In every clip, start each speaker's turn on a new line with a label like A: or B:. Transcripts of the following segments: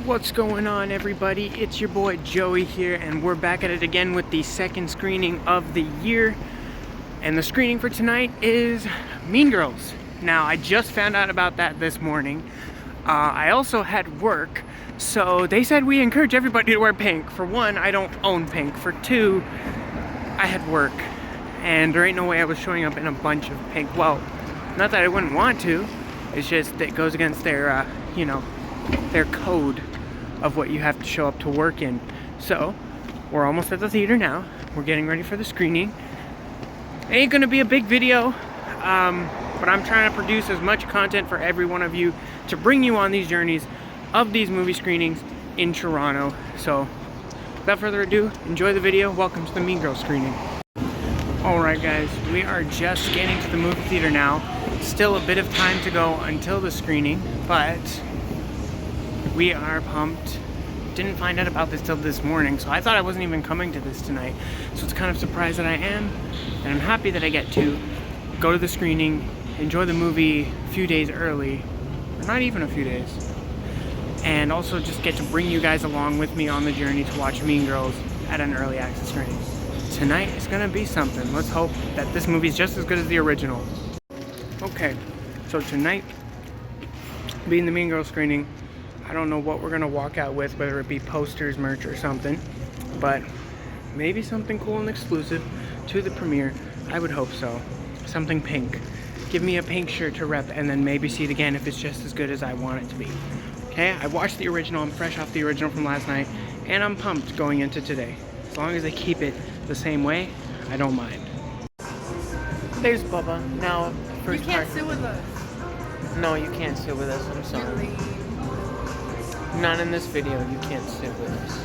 A: What's going on, everybody? It's your boy Joey here, and we're back at it again with the second screening of the year. And the screening for tonight is Mean Girls. Now, I just found out about that this morning. I also had work, so they said we encourage everybody to wear pink. For one, I don't own pink. For two, I had work, and there ain't no way I was showing up in a bunch of pink. Well, not that I wouldn't want to. It's just that it goes against their, their code of what you have to show up to work in. So, we're almost at the theater now. We're getting ready for the screening. It ain't gonna be a big video, but I'm trying to produce as much content for every one of you to bring you on these journeys of these movie screenings in Toronto. So, without further ado, enjoy the video. Welcome to the Mean Girls screening. Alright guys, we are just getting to the movie theater now. Still a bit of time to go until the screening, but we are pumped. Didn't find out about this till this morning, so I thought I wasn't even coming to this tonight. So it's kind of surprised that I am, and I'm happy that I get to go to the screening, enjoy the movie a few days early, or not even a few days, and also just get to bring you guys along with me on the journey to watch Mean Girls at an early access screening. Tonight is gonna be something. Let's hope that this movie is just as good as the original. Okay, so tonight, being the Mean Girls screening, I don't know what we're gonna walk out with, whether it be posters, merch, or something, but maybe something cool and exclusive to the premiere. I would hope so. Something pink. Give me a pink shirt to rep, and then maybe see it again if it's just as good as I want it to be. Okay, I watched the original, I'm fresh off the original from last night, and I'm pumped going into today. As long as they keep it the same way, I don't mind. There's Bubba. Now, first
B: You can't
A: part.
B: sit with us.
A: No, you can't sit with us, I'm sorry. Not in this video, you can't sit with us.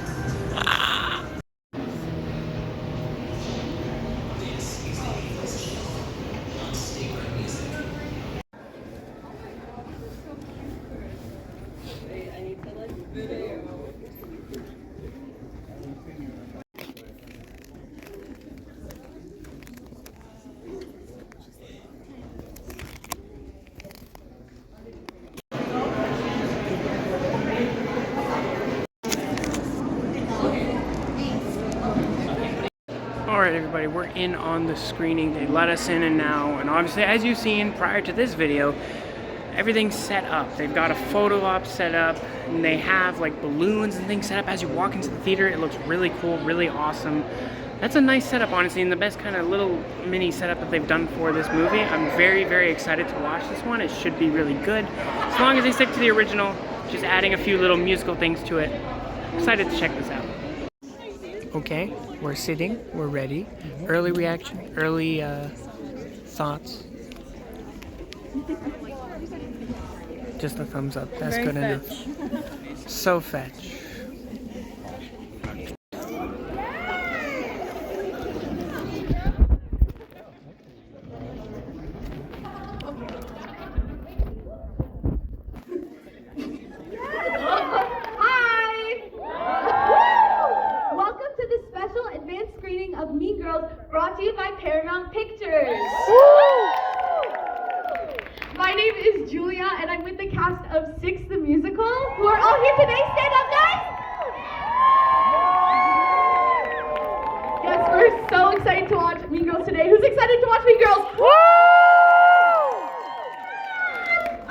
A: Alright everybody, we're in on the screening. They let us in and now, and obviously as you've seen prior to this video, everything's set up. They've got a photo op set up, and they have like balloons and things set up as you walk into the theater. It looks really cool, really awesome. That's a nice setup, honestly, and the best kind of little mini setup that they've done for this movie. I'm very, very excited to watch this one. It should be really good. As long as they stick to the original, just adding a few little musical things to it. Excited to check this out. Okay, we're sitting, we're ready. Early reaction, early thoughts. Just a thumbs up, that's
B: Very
A: good
B: fetch.
A: enough. So fetch.
C: Of Mean Girls, brought to you by Paramount Pictures. My name is Julia, and I'm with the cast of Six the Musical, who are all here today. Stand up, guys! Yes, we're so excited to watch Mean Girls today. Who's excited to watch Mean Girls?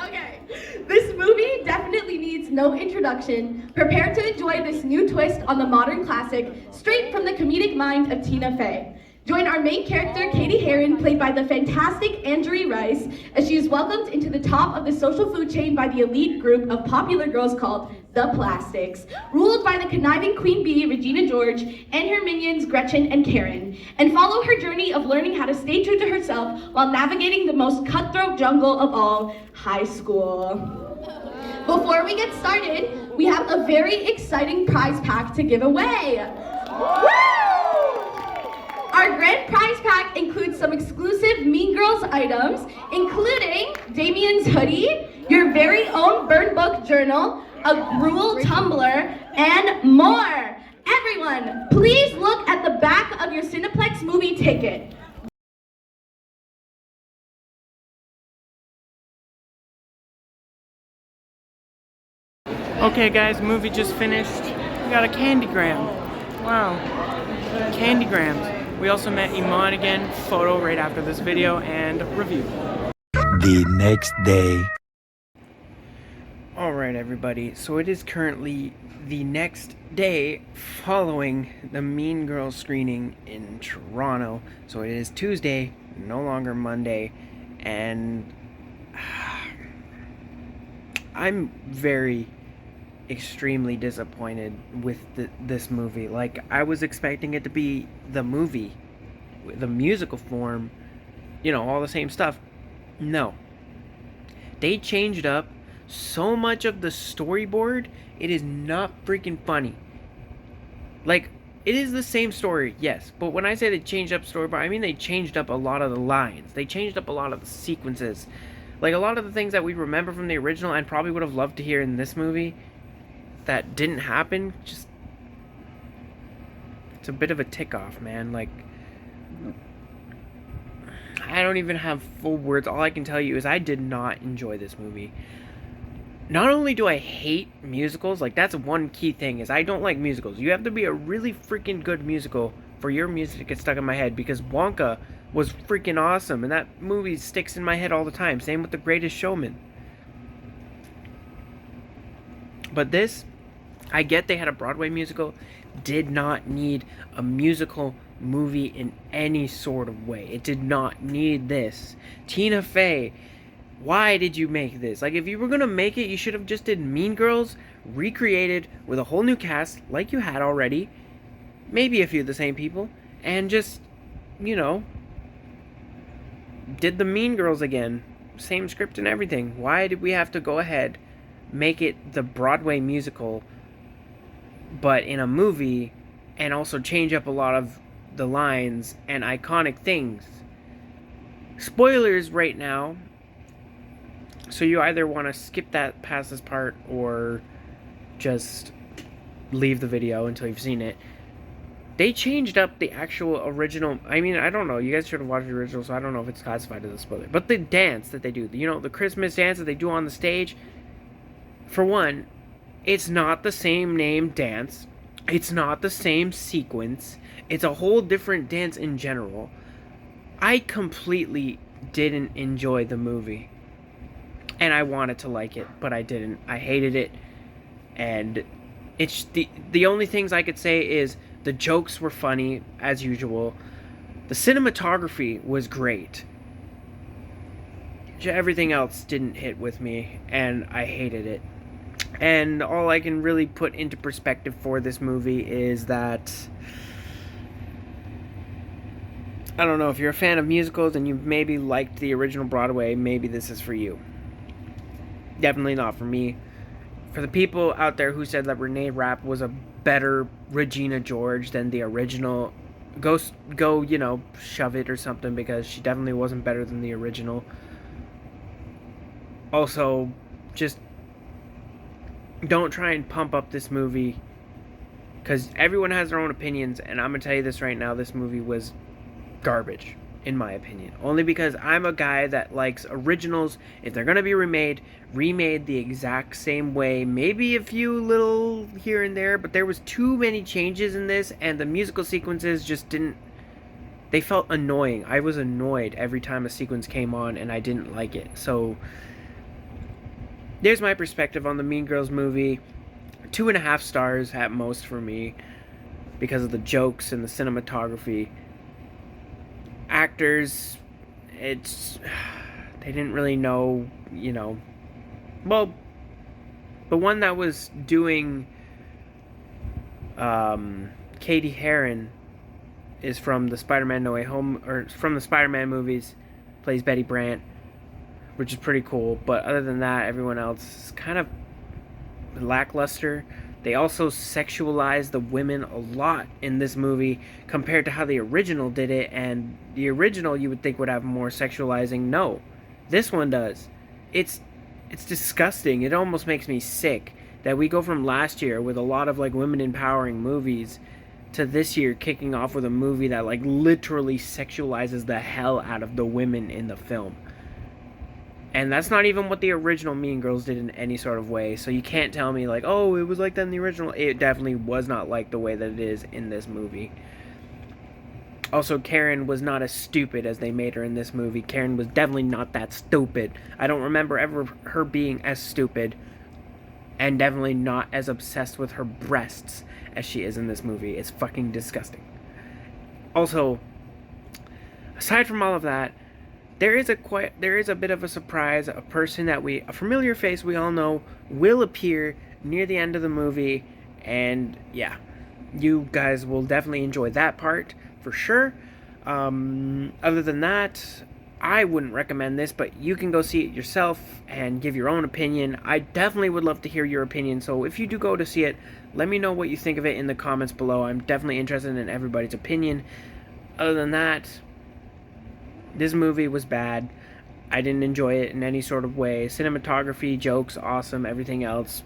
C: Okay, this movie definitely needs no introduction. Prepare to enjoy this new twist on the modern classic, straight from the comedic mind of Tina Fey. Join our main character, Katie Heron, played by the fantastic Andrea Rice, as she is welcomed into the top of the social food chain by the elite group of popular girls called The Plastics, ruled by the conniving Queen Bee, Regina George, and her minions, Gretchen and Karen, and follow her journey of learning how to stay true to herself while navigating the most cutthroat jungle of all, high school. Before we get started, we have a very exciting prize pack to give away. Woo! Our grand prize pack includes some exclusive Mean Girls items, including Damien's hoodie, your very own burn book journal, a Gruel tumbler, and more. Everyone, please look at the back of your Cineplex movie ticket.
A: Okay guys, movie just finished. We got a Candygram. Wow. Candygrams. We also met Iman again, photo right after this video, and review.
B: The next day.
A: Alright everybody, so it is currently the next day following the Mean Girls screening in Toronto. So it is Tuesday, no longer Monday, and I'm very extremely disappointed with this movie. Like, I was expecting it to be the movie, the musical form, you know, all the same stuff. No. They changed up so much of the storyboard, it is not freaking funny. Like, it is the same story, yes, but when I say they changed up storyboard, I mean they changed up a lot of the lines. They changed up a lot of the sequences. Like, a lot of the things that we remember from the original and probably would have loved to hear in this movie that didn't happen, just, it's a bit of a tick-off, man. Like, I don't even have full words. All I can tell you is I did not enjoy this movie. Not only do I hate musicals, like, that's one key thing, is I don't like musicals. You have to be a really freaking good musical for your music to get stuck in my head, because Wonka was freaking awesome, and that movie sticks in my head all the time. Same with The Greatest Showman. But this, I get they had a Broadway musical, did not need a musical movie in any sort of way. It did not need this. Tina Fey, why did you make this? Like, if you were gonna make it, you should have just did Mean Girls, recreated with a whole new cast, like you had already, maybe a few of the same people, and just, you know, did the Mean Girls again. Same script and everything. Why did we have to go ahead, make it the Broadway musical, but in a movie, and also change up a lot of the lines and iconic things? Spoilers right now, so you either want to skip that past this part or just leave the video until you've seen it. They changed up the actual original. I mean, I don't know. You guys should have watched the original, so I don't know if it's classified as a spoiler. But the dance that they do, you know, the Christmas dance that they do on the stage, for one, it's not the same name dance. It's not the same sequence. It's a whole different dance in general. I completely didn't enjoy the movie. And I wanted to like it, but I didn't. I hated it. And it's the only things I could say is the jokes were funny, as usual. The cinematography was great. Everything else didn't hit with me, and I hated it. And all I can really put into perspective for this movie is that, I don't know, if you're a fan of musicals and you maybe liked the original Broadway, maybe this is for you. Definitely not for me. For the people out there who said that Renee Rapp was a better Regina George than the original, go, you know, shove it or something, because she definitely wasn't better than the original. Also, just don't try and pump up this movie, because everyone has their own opinions, and I'm going to tell you this right now, this movie was garbage, in my opinion. Only because I'm a guy that likes originals. If they're going to be remade the exact same way. Maybe a few little here and there, but there was too many changes in this, and the musical sequences just didn't, they felt annoying. I was annoyed every time a sequence came on, and I didn't like it. So there's my perspective on the Mean Girls movie. 2.5 stars at most for me, because of the jokes and the cinematography. Actors, they didn't really know, you know. Well, the one that was doing Katie Heron is from the Spider-Man No Way Home, or from the Spider-Man movies, plays Betty Brant, which is pretty cool. But other than that, everyone else is kind of lackluster. They also sexualize the women a lot in this movie compared to how the original did it, and the original you would think would have more sexualizing. No, this one does. It's disgusting. It almost makes me sick that we go from last year with a lot of like women empowering movies to this year kicking off with a movie that like literally sexualizes the hell out of the women in the film. And that's not even what the original Mean Girls did in any sort of way. So you can't tell me like, oh, it was like that in the original. It definitely was not like the way that it is in this movie. Also, Karen was not as stupid as they made her in this movie. Karen was definitely not that stupid. I don't remember ever her being as stupid, and definitely not as obsessed with her breasts as she is in this movie. It's fucking disgusting. Also, aside from all of that, there is a bit of a surprise. A familiar face we all know will appear near the end of the movie, and yeah, you guys will definitely enjoy that part for sure. Other than that, I wouldn't recommend this, but you can go see it yourself and give your own opinion. I definitely would love to hear your opinion, so if you do go to see it, let me know what you think of it in the comments below. I'm definitely interested in everybody's opinion. Other than that, this movie was bad. I didn't enjoy it in any sort of way. Cinematography, jokes, awesome. Everything else,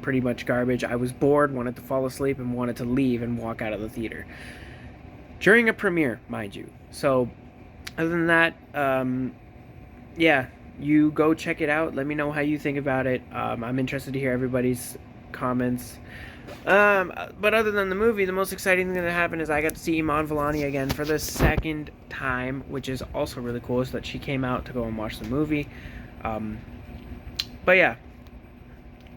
A: pretty much garbage. I was bored, wanted to fall asleep, and wanted to leave and walk out of the theater. During a premiere, mind you. So, other than that, yeah, you go check it out. Let me know how you think about it. I'm interested to hear everybody's comments. But other than the movie, the most exciting thing that happened is I got to see Iman Vellani again for the second time, which is also really cool, is that she came out to go and watch the movie. But yeah,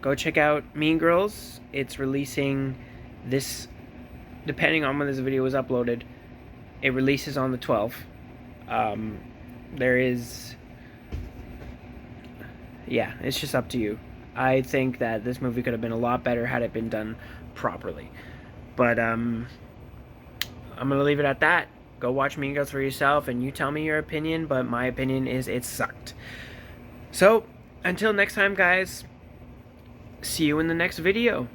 A: go check out Mean Girls. It's releasing this, depending on when this video was uploaded, it releases on the 12th. Yeah, it's just up to you. I think that this movie could have been a lot better had it been done properly. But, I'm gonna leave it at that. Go watch Mean Girls for yourself, and you tell me your opinion, but my opinion is it sucked. So, until next time, guys, see you in the next video.